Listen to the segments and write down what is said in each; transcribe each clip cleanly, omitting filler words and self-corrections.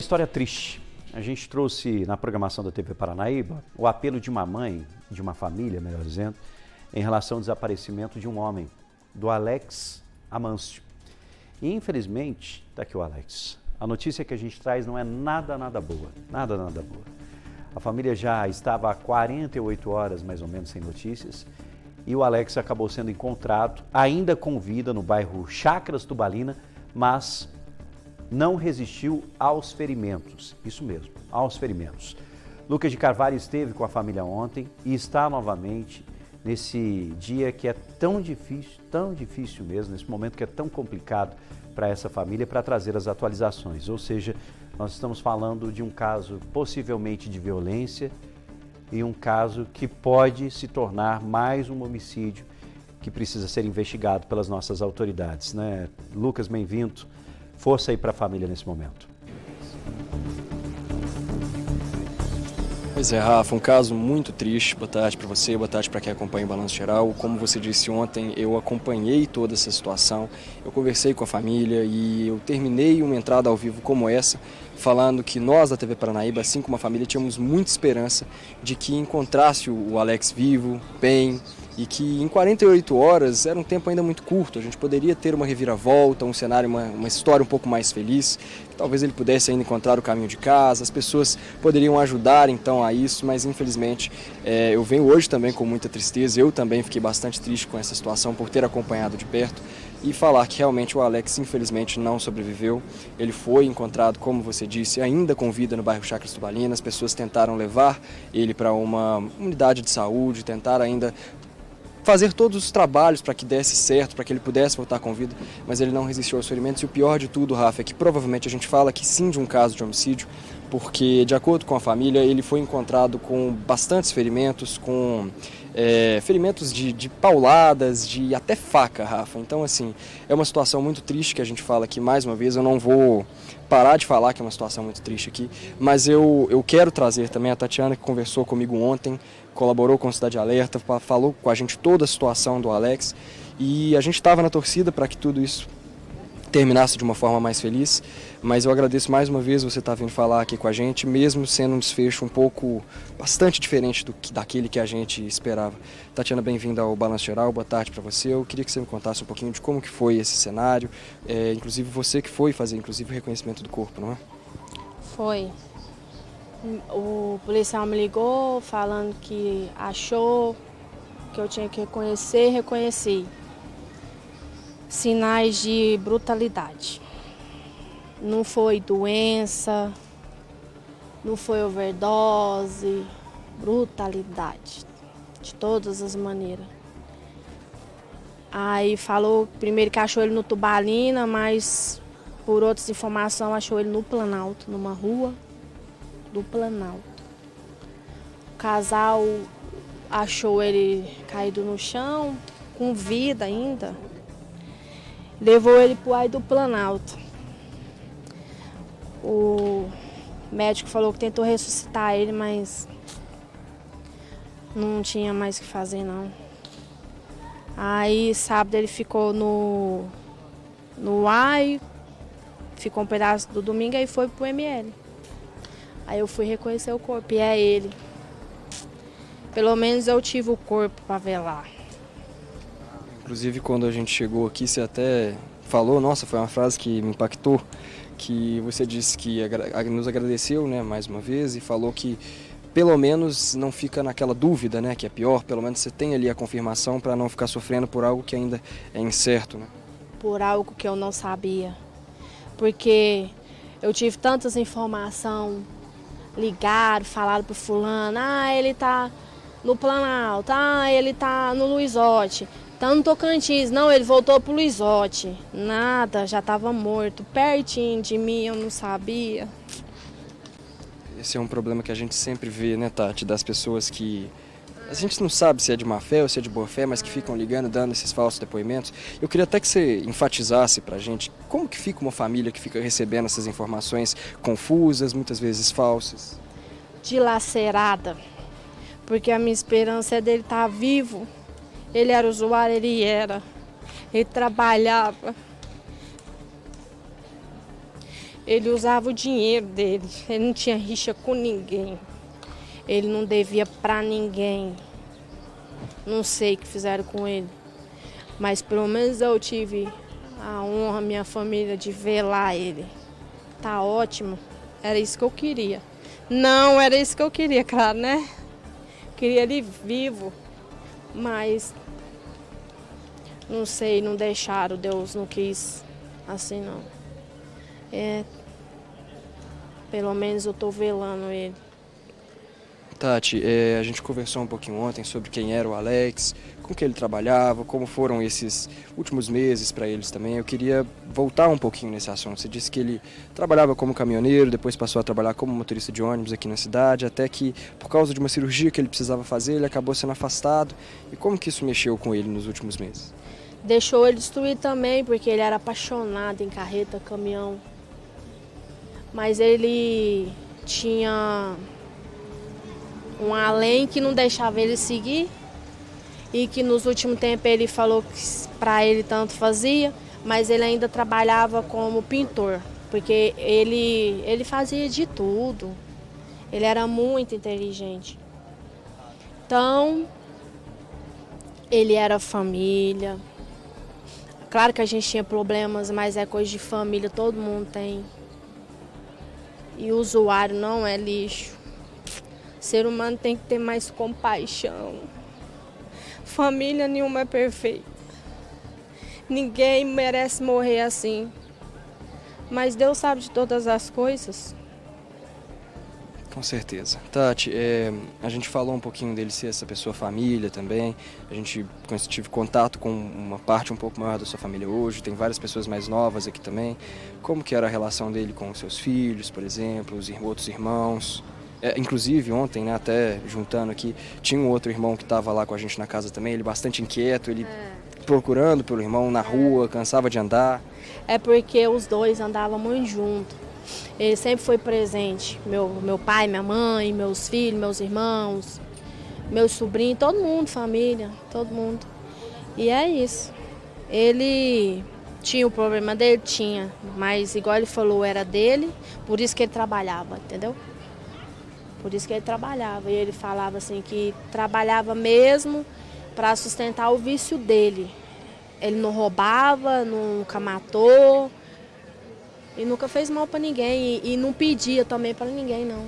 história triste. A gente trouxe na programação da TV Paranaíba o apelo de uma mãe, de uma família, melhor dizendo, em relação ao desaparecimento de um homem, do Alex Amâncio. E infelizmente, está aqui o Alex. A notícia que a gente traz não é nada boa, nada boa. A família já estava há 48 horas mais ou menos sem notícias e o Alex acabou sendo encontrado, ainda com vida, no bairro Chácaras Tubalina, mas não resistiu aos ferimentos, isso mesmo, aos ferimentos. Lucas de Carvalho esteve com a família ontem e está novamente nesse dia que é tão difícil mesmo, nesse momento que é tão complicado para essa família, para trazer as atualizações. Ou seja, nós estamos falando de um caso possivelmente de violência e um caso que pode se tornar mais um homicídio que precisa ser investigado pelas nossas autoridades, né? Lucas, bem-vindo. Força aí para a família nesse momento. Pois é, Rafa, um caso muito triste. Boa tarde para você, boa tarde para quem acompanha o Balanço Geral. Como você disse ontem, eu acompanhei toda essa situação, eu conversei com a família e eu terminei uma entrada ao vivo como essa, falando que nós da TV Paranaíba, assim como a família, tínhamos muita esperança de que encontrasse o Alex vivo, bem, e que em 48 horas era um tempo ainda muito curto, a gente poderia ter uma reviravolta, um cenário, uma história um pouco mais feliz, que talvez ele pudesse ainda encontrar o caminho de casa, as pessoas poderiam ajudar então a isso, mas infelizmente eu venho hoje também com muita tristeza, eu também fiquei bastante triste com essa situação por ter acompanhado de perto e falar que realmente o Alex infelizmente não sobreviveu, ele foi encontrado, como você disse, ainda com vida no bairro Chácaras Tubalina, as pessoas tentaram levar ele para uma unidade de saúde, tentaram ainda fazer todos os trabalhos para que desse certo, para que ele pudesse voltar com vida, mas ele não resistiu aos ferimentos. E o pior de tudo, Rafa, é que provavelmente a gente fala que sim de um caso de homicídio, porque de acordo com a família, ele foi encontrado com bastantes ferimentos, com ferimentos de pauladas, de até faca, Rafa. Então, assim, é uma situação muito triste que a gente fala aqui mais uma vez, eu não vou parar de falar que é uma situação muito triste aqui, mas eu quero trazer também a Tatiana, que conversou comigo ontem, colaborou com o Cidade Alerta, falou com a gente toda a situação do Alex e a gente estava na torcida para que tudo isso terminasse de uma forma mais feliz, mas eu agradeço mais uma vez você estar vindo falar aqui com a gente, mesmo sendo um desfecho um pouco, bastante diferente daquele que a gente esperava. Tatiana, bem-vinda ao Balanço Geral, boa tarde para você. Eu queria que você me contasse um pouquinho de como que foi esse cenário, inclusive você que foi fazer inclusive o reconhecimento do corpo, não é? Foi. O policial me ligou falando que achou que eu tinha que reconhecer, reconheci. Sinais de brutalidade. Não foi doença, não foi overdose, brutalidade, de todas as maneiras. Aí falou primeiro que achou ele no Tubalina, mas por outras informações achou ele no Planalto, numa rua do Planalto. O casal achou ele caído no chão, com vida ainda. Levou ele para o AI do Planalto. O médico falou que tentou ressuscitar ele, mas não tinha mais o que fazer, não. Aí, sábado, ele ficou no AI, ficou um pedaço do domingo e foi pro ML. Aí eu fui reconhecer o corpo, e é ele. Pelo menos eu tive o corpo para velar. Inclusive, quando a gente chegou aqui, você até falou, nossa, foi uma frase que me impactou, que você disse que nos agradeceu, né, mais uma vez, e falou que pelo menos não fica naquela dúvida, né, que é pior, pelo menos você tem ali a confirmação para não ficar sofrendo por algo que ainda é incerto, né? Por algo que eu não sabia, porque eu tive tantas informações, ligaram, falaram pro fulano, ele tá no Planalto, ele tá no Luizote, tá no Tocantins, não, ele voltou pro Luizote, nada, já estava morto, pertinho de mim, eu não sabia. Esse é um problema que a gente sempre vê, né, Tati, das pessoas que a gente não sabe se é de má fé ou se é de boa fé, mas que ficam ligando, dando esses falsos depoimentos. Eu queria até que você enfatizasse pra gente como que fica uma família que fica recebendo essas informações confusas, muitas vezes falsas. Dilacerada, porque a minha esperança é dele estar vivo. Ele era usuário, ele trabalhava. Ele usava o dinheiro dele, ele não tinha rixa com ninguém. Ele não devia pra ninguém. Não sei o que fizeram com ele. Mas pelo menos eu tive a honra, minha família, de velar ele. Tá ótimo. Era isso que eu queria. Não era isso que eu queria, claro, né? Queria ele vivo. Mas não sei, não deixaram. Deus não quis assim, não. Pelo menos eu tô velando ele. Tati, a gente conversou um pouquinho ontem sobre quem era o Alex, com que ele trabalhava, como foram esses últimos meses para eles também. Eu queria voltar um pouquinho nesse assunto. Você disse que ele trabalhava como caminhoneiro, depois passou a trabalhar como motorista de ônibus aqui na cidade, até que, por causa de uma cirurgia que ele precisava fazer, ele acabou sendo afastado. E como que isso mexeu com ele nos últimos meses? Deixou ele destruir também, porque ele era apaixonado em carreta, caminhão. Mas ele tinha um além que não deixava ele seguir e que nos últimos tempos ele falou que para ele tanto fazia, mas ele ainda trabalhava como pintor, porque ele fazia de tudo. Ele era muito inteligente. Então, ele era família. Claro que a gente tinha problemas, mas é coisa de família, todo mundo tem. E o usuário não é lixo. O ser humano tem que ter mais compaixão. Família nenhuma é perfeita. Ninguém merece morrer assim. Mas Deus sabe de todas as coisas. Com certeza. Tati, a gente falou um pouquinho dele ser essa pessoa família também. A gente tive contato com uma parte um pouco maior da sua família hoje. Tem várias pessoas mais novas aqui também. Como que era a relação dele com os seus filhos, por exemplo, os outros irmãos? Inclusive, ontem, né, até juntando aqui, tinha um outro irmão que estava lá com a gente na casa também, ele bastante inquieto, ele procurando pelo irmão na rua, cansava de andar. É porque os dois andavam muito juntos. Ele sempre foi presente. Meu pai, minha mãe, meus filhos, meus irmãos, meus sobrinhos, todo mundo, família, todo mundo. E é isso. Ele tinha o problema dele? Tinha. Mas, igual ele falou, era dele, por isso que ele trabalhava, entendeu? Por isso que ele trabalhava. E ele falava assim que trabalhava mesmo para sustentar o vício dele. Ele não roubava, nunca matou e nunca fez mal para ninguém. E não pedia também para ninguém, não.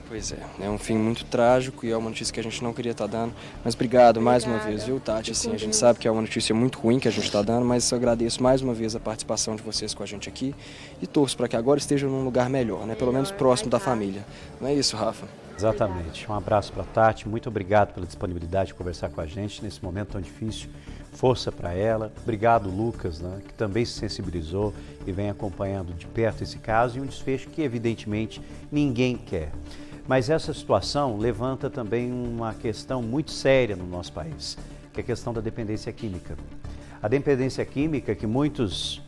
Pois é um fim muito trágico e é uma notícia que a gente não queria estar dando. Mas obrigado mais uma vez, viu, Tati? Assim, a gente sabe que é uma notícia muito ruim que a gente está dando, mas eu agradeço mais uma vez a participação de vocês com a gente aqui e torço para que agora estejam num lugar melhor, né? Pelo menos próximo da família. Não é isso, Rafa? Exatamente. Um abraço para a Tati. Muito obrigado pela disponibilidade de conversar com a gente nesse momento tão difícil. Força para ela. Obrigado, Lucas, né, que também se sensibilizou e vem acompanhando de perto esse caso e um desfecho que, evidentemente, ninguém quer. Mas essa situação levanta também uma questão muito séria no nosso país, que é a questão da dependência química. A dependência química que muitos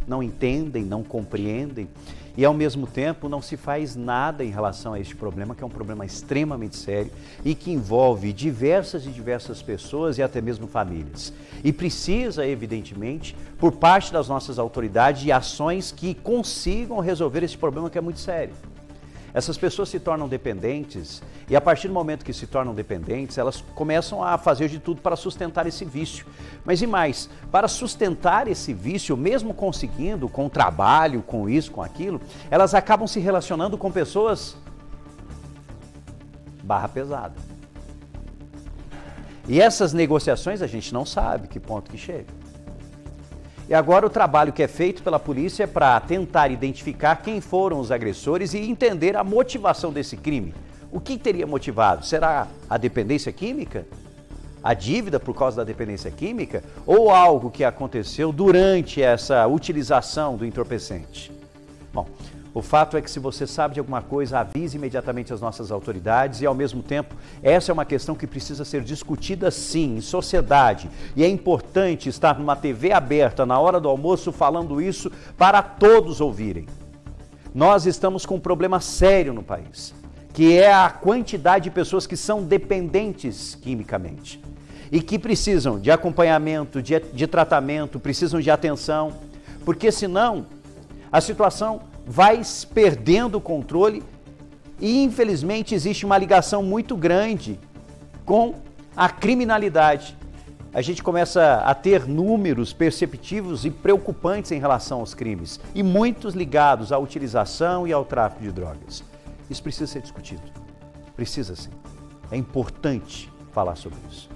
não entendem, não compreendem e, ao mesmo tempo, não se faz nada em relação a este problema, que é um problema extremamente sério e que envolve diversas pessoas e até mesmo famílias. E precisa, evidentemente, por parte das nossas autoridades, de ações que consigam resolver esse problema que é muito sério. Essas pessoas se tornam dependentes e, a partir do momento que se tornam dependentes, elas começam a fazer de tudo para sustentar esse vício. Mas e mais, para sustentar esse vício, mesmo conseguindo, com trabalho, com isso, com aquilo, elas acabam se relacionando com pessoas barra pesada. E essas negociações a gente não sabe que ponto que chega. E agora o trabalho que é feito pela polícia é para tentar identificar quem foram os agressores e entender a motivação desse crime. O que teria motivado? Será a dependência química? A dívida por causa da dependência química? Ou algo que aconteceu durante essa utilização do entorpecente? Bom, o fato é que se você sabe de alguma coisa, avise imediatamente as nossas autoridades e, ao mesmo tempo, essa é uma questão que precisa ser discutida sim, em sociedade. E é importante estar numa TV aberta na hora do almoço falando isso para todos ouvirem. Nós estamos com um problema sério no país, que é a quantidade de pessoas que são dependentes quimicamente e que precisam de acompanhamento, de tratamento, precisam de atenção, porque senão a situação vai perdendo o controle e, infelizmente, existe uma ligação muito grande com a criminalidade. A gente começa a ter números perceptivos e preocupantes em relação aos crimes, e muitos ligados à utilização e ao tráfico de drogas. Isso precisa ser discutido. Precisa sim. É importante falar sobre isso.